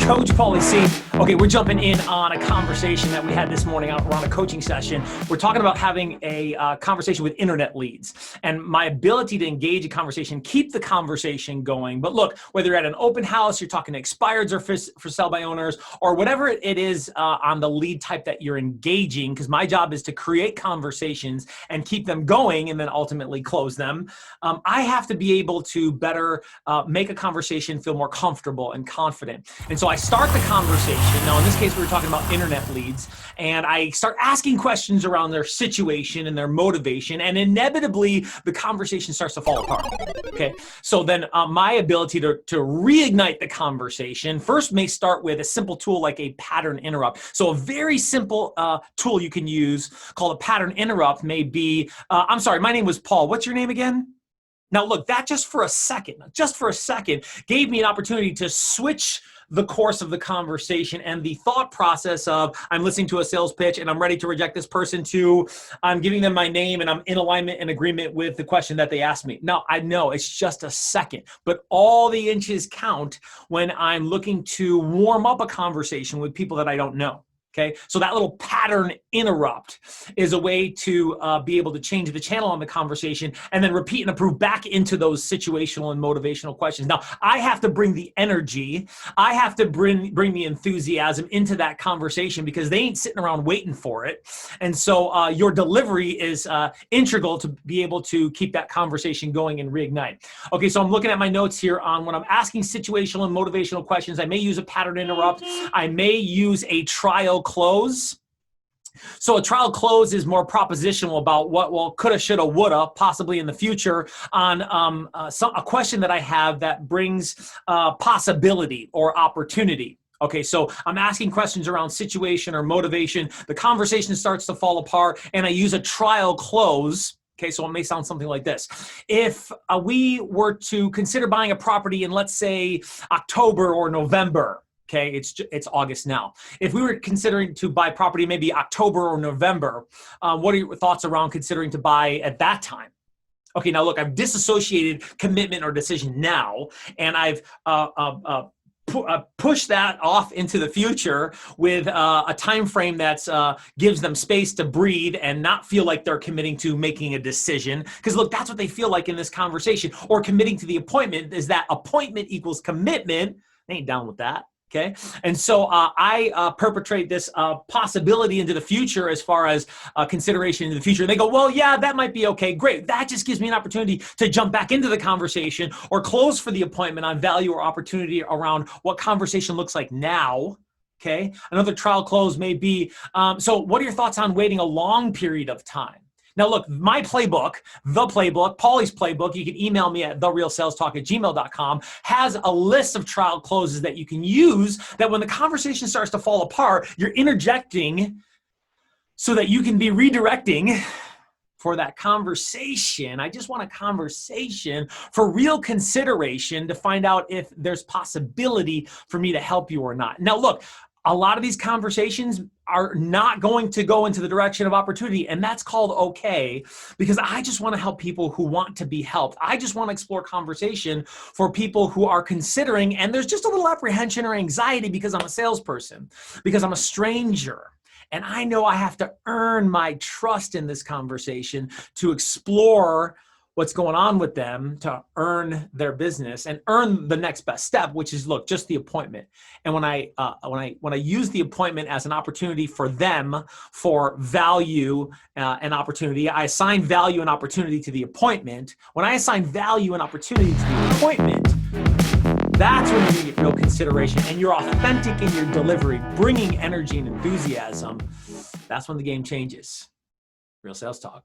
Coach Pauly C. Okay, we're jumping in on a conversation that we had this morning around a coaching session. We're talking about having a conversation with internet leads and my ability to engage a conversation, keep the conversation going. But look, whether you're at an open house, you're talking to expireds or for sale by owners, or whatever it is on the lead type that you're engaging, because my job is to create conversations and keep them going and then ultimately close them. I have to be able to better make a conversation feel more comfortable and confident. And so I start the conversation. Now, in this case, we were talking about internet leads, and I start asking questions around their situation and their motivation, and inevitably the conversation starts to fall apart. Okay, so then my ability to reignite the conversation first may start with a simple tool like a pattern interrupt. So a very simple tool you can use called a pattern interrupt may be, I'm sorry, my name was Paul. What's your name again? Now look, that just for a second, gave me an opportunity to switch the course of the conversation and the thought process of I'm listening to a sales pitch and I'm ready to reject this person to I'm giving them my name and I'm in alignment and agreement with the question that they asked me. Now, I know it's just a second, but all the inches count when I'm looking to warm up a conversation with people that I don't know. Okay, so that little pattern interrupt is a way to be able to change the channel on the conversation and then repeat and improve back into those situational and motivational questions. Now, I have to bring the energy, I have to bring the enthusiasm into that conversation because they ain't sitting around waiting for it. And so your delivery is integral to be able to keep that conversation going and reignite. Okay, so I'm looking at my notes here on when I'm asking situational and motivational questions, I may use a pattern interrupt, I may use a trial close. So a trial close is more propositional about what, well, coulda, shoulda, woulda, possibly in the future on a question that I have that brings possibility or opportunity. Okay, so I'm asking questions around situation or motivation. The conversation starts to fall apart and I use a trial close. Okay, so it may sound something like this. If we were to consider buying a property in, let's say, October or November, okay, it's August now. If we were considering to buy property maybe October or November, what are your thoughts around considering to buy at that time? Okay, now look, I've disassociated commitment or decision now, and I've pushed that off into the future with a time frame that gives them space to breathe and not feel like they're committing to making a decision. Because look, that's what they feel like in this conversation. Or committing to the appointment is that appointment equals commitment. They ain't down with that. Okay, and so I perpetrate this possibility into the future as far as consideration into the future. And they go, well, yeah, that might be okay. Great. That just gives me an opportunity to jump back into the conversation or close for the appointment on value or opportunity around what conversation looks like now. Okay, another trial close may be, so what are your thoughts on waiting a long period of time? Now look, my playbook, Pauly's playbook, you can email me at therealsalestalk@gmail.com, has a list of trial closes that you can use that when the conversation starts to fall apart, you're interjecting so that you can be redirecting for that conversation. I just want a conversation for real consideration to find out if there's possibility for me to help you or not. Now look, a lot of these conversations are not going to go into the direction of opportunity, and that's called okay, because I just want to help people who want to be helped. I just want to explore conversation for people who are considering, and there's just a little apprehension or anxiety because I'm a salesperson, because I'm a stranger. And I know I have to earn my trust in this conversation to explore what's going on with them, to earn their business and earn the next best step, which is, look, just the appointment. And when I use the appointment as an opportunity for them for value and opportunity, I assign value and opportunity to the appointment. When I assign value and opportunity to the appointment, that's when you get real consideration and you're authentic in your delivery, bringing energy and enthusiasm. That's when the game changes. Real Sales Talk.